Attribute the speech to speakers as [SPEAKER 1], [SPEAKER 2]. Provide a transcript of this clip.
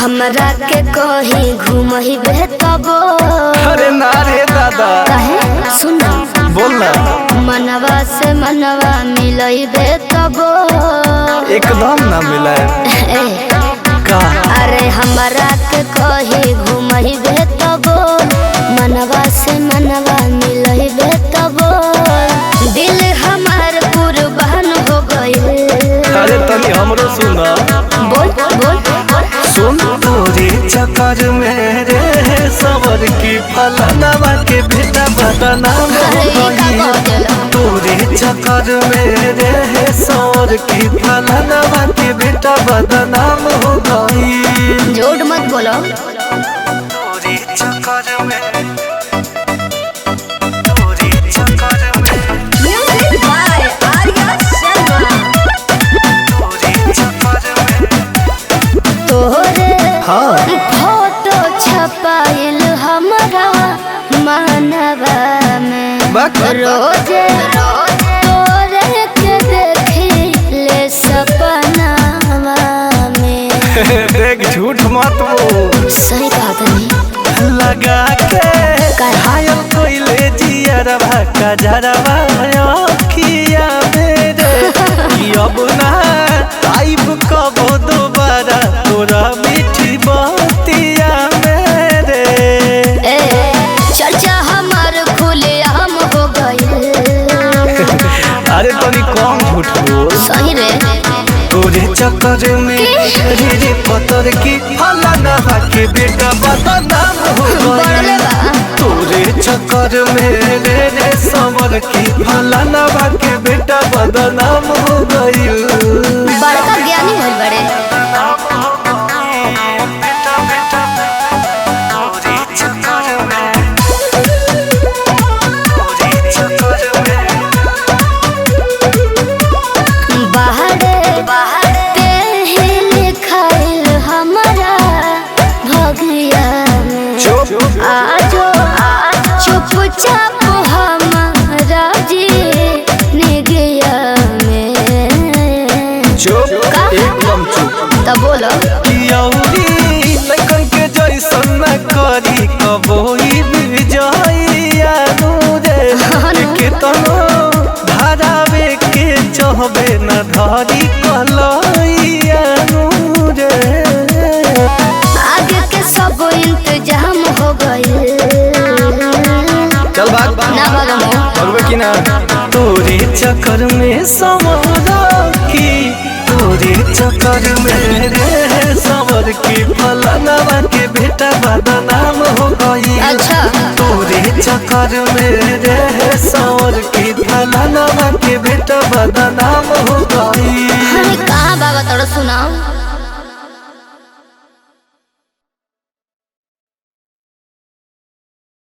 [SPEAKER 1] हमरा के कहीं घूमही तबो।
[SPEAKER 2] अरे ना रे दादा
[SPEAKER 1] कहे सुन
[SPEAKER 2] बोल ना।
[SPEAKER 1] मनवा से मनवा मिलई तबो।
[SPEAKER 2] एकदम ना मिला का।
[SPEAKER 1] अरे हमरा के कहीं घूमही तबो। मनवा से मनवा मिलई तबो। दिल हमार कुर्बान हो गई।
[SPEAKER 2] अरे तनी हमरो सुना।
[SPEAKER 1] बोल बोल
[SPEAKER 2] सुन तोरे चक्कर में रे सवर की फलनवा के बेटा बदनाम हो गई। तोरे चक्कर में रे सवर की फलनवा के बेटा बदनाम हो गई।
[SPEAKER 1] झूठ मत बोलो।
[SPEAKER 2] तोरे चक्कर में तोरे चक्कर में
[SPEAKER 1] म्यूजिक बाय आर्या शर्मा।
[SPEAKER 2] तोरे चक्कर में
[SPEAKER 1] तोरे
[SPEAKER 2] हाँ
[SPEAKER 1] फोटो छपाइल हमरा मानवा में। रोजे तोरे के देखिले सपनावा में।
[SPEAKER 2] देख झूठ मत बोल।
[SPEAKER 1] सही बात नहीं
[SPEAKER 2] लगा के घायल कोइले जियरवा का जरवा अखिया मेरे कि अब ना आइब कबो दोबारा तोरा मीठी बतिया मेरे।
[SPEAKER 1] चर्चा हमार खुले हम हो गई।
[SPEAKER 2] अरे तनी कम झूठ बोल।
[SPEAKER 1] सही रे
[SPEAKER 2] तोरे चक्कर में रे पतर की फलाना के बेटा बदनाम हो
[SPEAKER 1] बढ़ले
[SPEAKER 2] गई।
[SPEAKER 1] बा।
[SPEAKER 2] तोरे चक्कर में रे सवर की फलाना के बेटा बदनाम हो गई।
[SPEAKER 1] बड़का ज्ञानी भइल बड़े। आजो चुपचाप हमारा जी निगया में।
[SPEAKER 2] चुप एकदम चुप।
[SPEAKER 1] तब बोलो
[SPEAKER 2] लड़कन के जैसन न करी कबोई विजया रे केतनो धरावे के चहबे न धरी कलैया रे।
[SPEAKER 1] आगे के सब इंतजाम हो गए।
[SPEAKER 2] चल बात
[SPEAKER 1] ना
[SPEAKER 2] करबे कि ना। तोरे चक्कर में समरा की तोरे चक्कर में रे सवर की फलनवा के बेटा बदनाम हो गई।
[SPEAKER 1] अच्छा
[SPEAKER 2] तोरे चक्कर में रे सवर की फलनवा के बेटा बदनाम